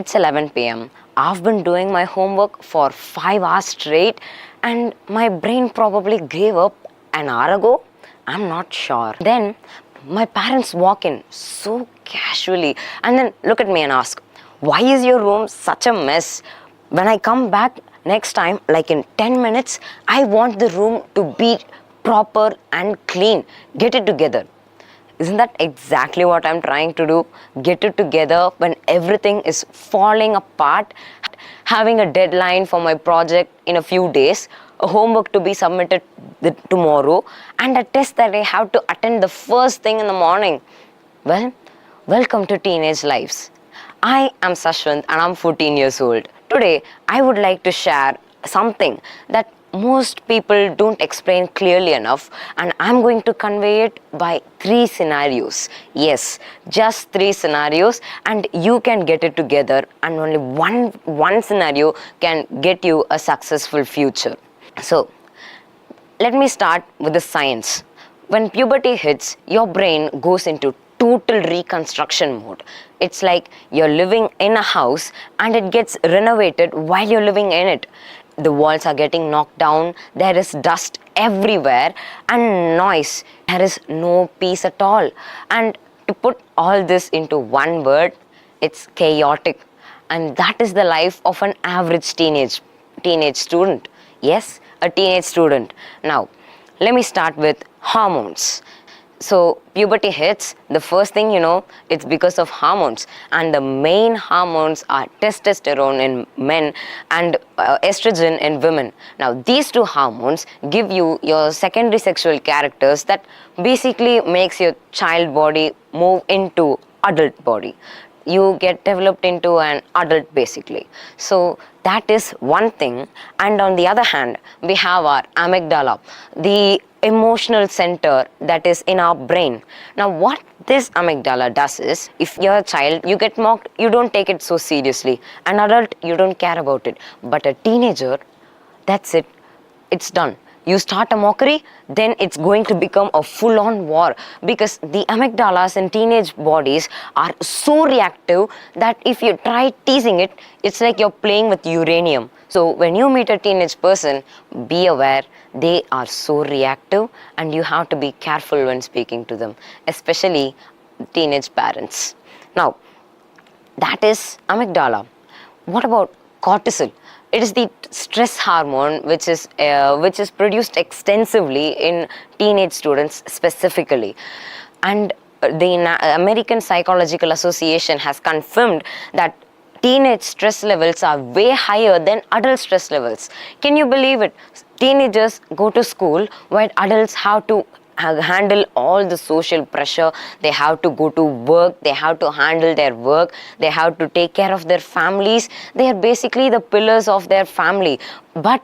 It's 11 p.m. I've been doing my homework for 5 hours straight and my brain probably gave up an hour ago. I'm not sure. Then my parents walk in so casually and then look at me and ask, "Why is your room such a mess?" When I come back next time, like in 10 minutes, I want the room to be proper and clean. Get it together. Isn't that exactly what I'm trying to do? Get it together when everything is falling apart, having a deadline for my project in a few days, a homework to be submitted tomorrow, and a test that I have to attend the first thing in the morning. Well, welcome to teenage lives. I am Saswanth and I'm 14 years old. Today, I would like to share something that most people don't explain clearly enough, and I'm going to convey it by 3 scenarios. Yes, just 3 scenarios, and you can get it together, and only one scenario can get you a successful future. So, let me start with the science. When puberty hits, your brain goes into total reconstruction mode. It's like you're living in a house and it gets renovated while you're living in it. The walls are getting knocked down, there is dust everywhere and noise. There is no peace at all. And to put all this into one word, it's chaotic. And that is the life of an average teenage student. Yes, a teenage student. Now, let me start with hormones. So puberty hits, the first thing you know, it's because of hormones, and the main hormones are testosterone in men and estrogen in women. Now these 2 hormones give you your secondary sexual characters that basically makes your child body move into adult body. You get developed into an adult basically. So that is one thing. And on the other hand, we have our amygdala, the emotional center that is in our brain. Now what this amygdala does is, if you're a child, you get mocked, you don't take it so seriously. An adult, you don't care about it. But a teenager, that's it. It's done. You start a mockery, then it's going to become a full-on war, because the amygdalas in teenage bodies are so reactive that if you try teasing it, it's like you're playing with uranium. So when you meet a teenage person, be aware they are so reactive and you have to be careful when speaking to them, especially teenage parents. Now, that is amygdala. What about cortisol? It is the stress hormone which is produced extensively in teenage students specifically. And the American Psychological Association has confirmed that teenage stress levels are way higher than adult stress levels. Can you believe it? Teenagers go to school while adults have to handle all the social pressure. They have to go to work, they have to handle their work, they have to take care of their families. They are basically the pillars of their family. But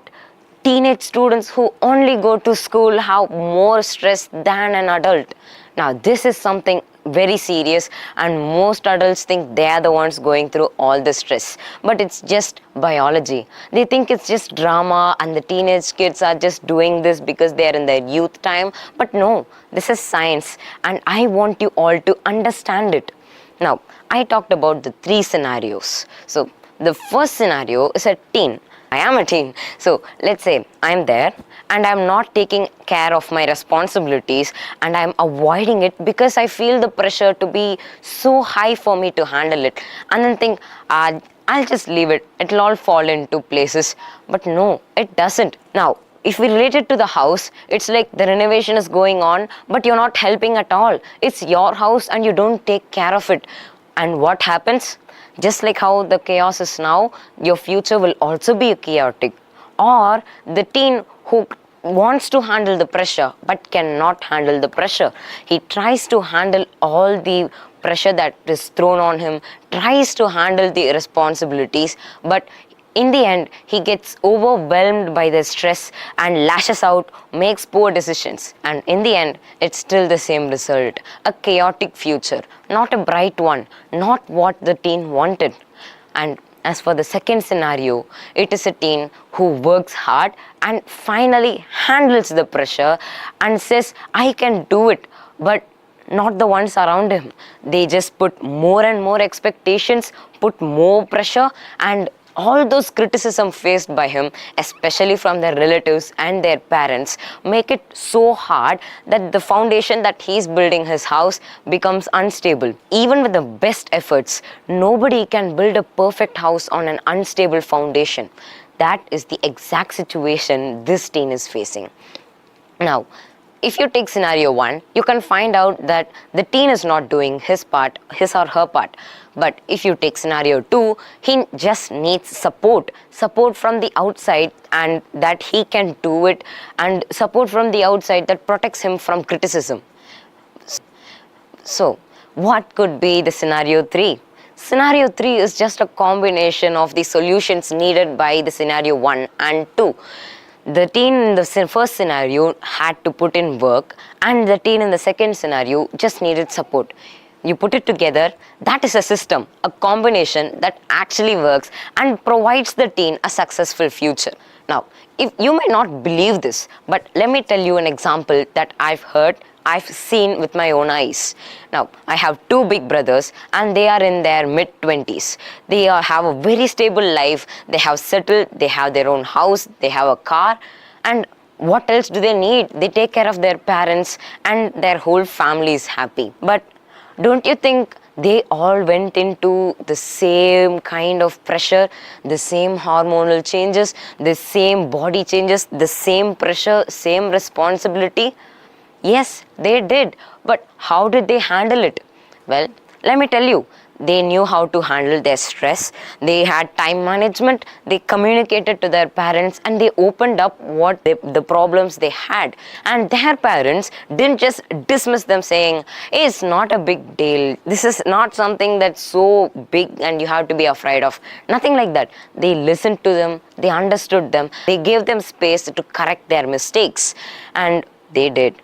teenage students who only go to school have more stress than an adult. Now this is something very serious, and most adults think they are the ones going through all the stress, but it's just biology. They think it's just drama and the teenage kids are just doing this because they are in their youth time, but no, this is science, and I want you all to understand it. Now, I talked about the 3 scenarios. So the first scenario is a teen. I am a teen. So let's say I'm there and I'm not taking care of my responsibilities and I'm avoiding it because I feel the pressure to be so high for me to handle it, and then think, I'll just leave it. It'll all fall into places. But no, it doesn't. Now, if we relate it to the house, it's like the renovation is going on, but you're not helping at all. It's your house and you don't take care of it. And what happens? Just like how the chaos is now, your future will also be chaotic. Or the teen who wants to handle the pressure but cannot handle the pressure. He tries to handle all the pressure that is thrown on him, tries to handle the responsibilities, but in the end, he gets overwhelmed by the stress and lashes out, makes poor decisions. And in the end, it's still the same result. A chaotic future, not a bright one, not what the teen wanted. And as for the second scenario, it is a teen who works hard and finally handles the pressure and says, I can do it. But not the ones around him. They just put more and more expectations, put more pressure, and all those criticism faced by him, especially from their relatives and their parents, make it so hard that the foundation that he's building his house becomes unstable. Even with the best efforts, nobody can build a perfect house on an unstable foundation. That is the exact situation this teen is facing. Now, if you take scenario 1, you can find out that the teen is not doing his or her part. But if you take scenario 2, he just needs support from the outside, and that he can do it, and support from the outside that protects him from criticism. So, what could be the scenario 3? Scenario 3 is just a combination of the solutions needed by the scenario 1 and 2. The teen in the first scenario had to put in work, and the teen in the second scenario just needed support. You put it together, that is a system, a combination that actually works and provides the teen a successful future. Now, if you may not believe this, but let me tell you an example that I've seen with my own eyes. Now, I have 2 big brothers, and they are in their mid-20s. They have a very stable life. They have settled, they have their own house, they have a car, and what else do they need? They take care of their parents, and their whole family is happy. But don't you think they all went into the same kind of pressure, the same hormonal changes, the same body changes, the same pressure, same responsibility? Yes, they did. But how did they handle it? Well, let me tell you. They knew how to handle their stress. They had time management. They communicated to their parents, and they opened up the problems they had. And their parents didn't just dismiss them saying, hey, it's not a big deal. This is not something that's so big and you have to be afraid of. Nothing like that. They listened to them. They understood them. They gave them space to correct their mistakes. And they did.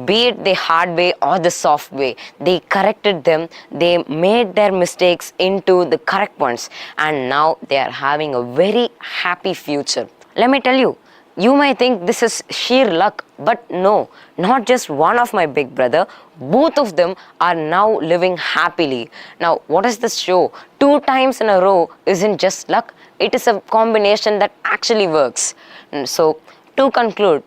Be it the hard way or the soft way, they corrected them, they made their mistakes into the correct ones, and now they are having a very happy future. Let me tell you, you may think this is sheer luck, but no, not just one of my big brother, both of them are now living happily. Now, what does this show? 2 times in a row isn't just luck, it is a combination that actually works. And so, to conclude,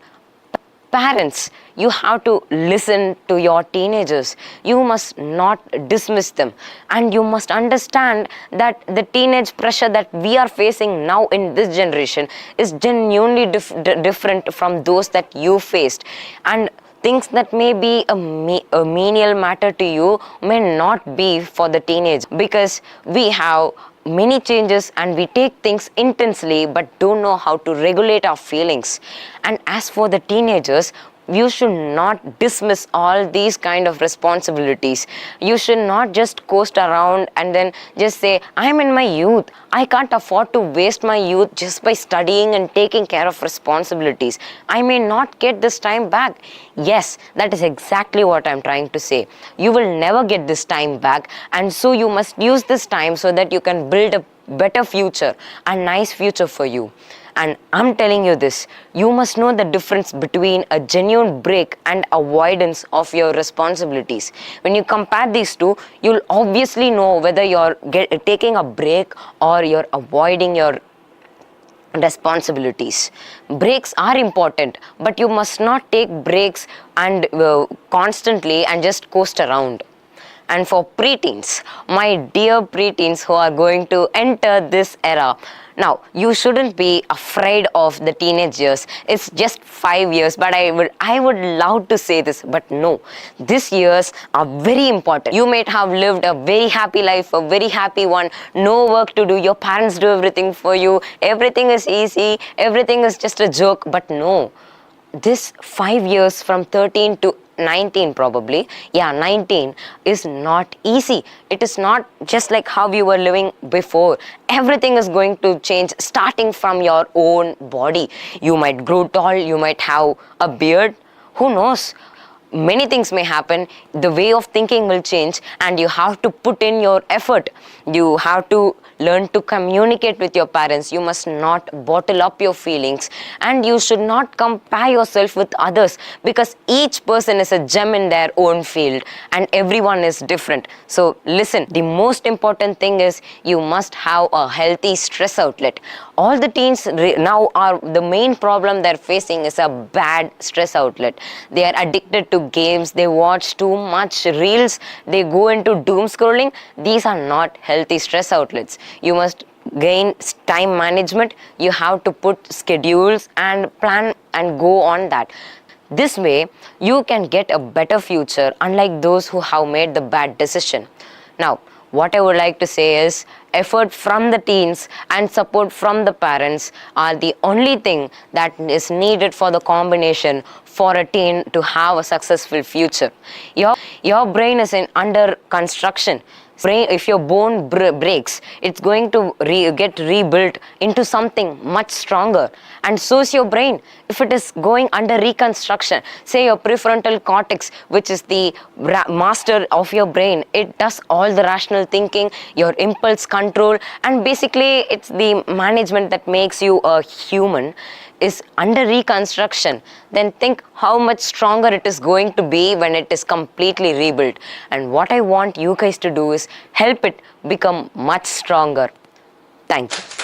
parents, you have to listen to your teenagers. You must not dismiss them. And you must understand that the teenage pressure that we are facing now in this generation is genuinely different from those that you faced. And things that may be a menial matter to you may not be for the teenage, because we have many changes and we take things intensely but don't know how to regulate our feelings. And as for the teenagers, you should not dismiss all these kind of responsibilities. You should not just coast around and then just say, I'm in my youth. I can't afford to waste my youth just by studying and taking care of responsibilities. I may not get this time back. Yes, that is exactly what I'm trying to say. You will never get this time back, and so you must use this time so that you can build a better future, a nice future for you. And I'm telling you this, you must know the difference between a genuine break and avoidance of your responsibilities. When you compare these two, you'll obviously know whether you're taking a break or you're avoiding your responsibilities. Breaks are important, but you must not take breaks and constantly and just coast around. And for preteens, my dear preteens who are going to enter this era, now, you shouldn't be afraid of the teenage years. It's just 5 years, but I would love to say this, but no. These years are very important. You might have lived a very happy life, a very happy one, no work to do, your parents do everything for you, everything is easy, everything is just a joke, but no. This 5 years from 13 to 19 probably, 19 is not easy. It is not just like how you were living before. Everything is going to change starting from your own body. You might grow tall, you might have a beard, who knows? many things may happen, the way of thinking will change, and you have to put in your effort. You have to learn to communicate with your parents. You must not bottle up your feelings, and you should not compare yourself with others, because each person is a gem in their own field and everyone is different. So listen, the most important thing is you must have a healthy stress outlet. All the teens now are, the main problem they're facing is a bad stress outlet. They are addicted to games, they watch too much reels, they go into doom scrolling. These are not healthy stress outlets. You must gain time management. You have to put schedules and plan and go on that. This way you can get a better future, unlike those who have made the bad decision. Now, what I would like to say is, effort from the teens and support from the parents are the only thing that is needed for the combination for a teen to have a successful future. Your brain is in under construction. If your bone breaks, it's going to get rebuilt into something much stronger. And so is your brain. If it is going under reconstruction, say your prefrontal cortex, which is the master of your brain, it does all the rational thinking, your impulse control, and basically it's the management that makes you a human, is under reconstruction. Then think how much stronger it is going to be when it is completely rebuilt. And what I want you guys to do is help it become much stronger. Thank you.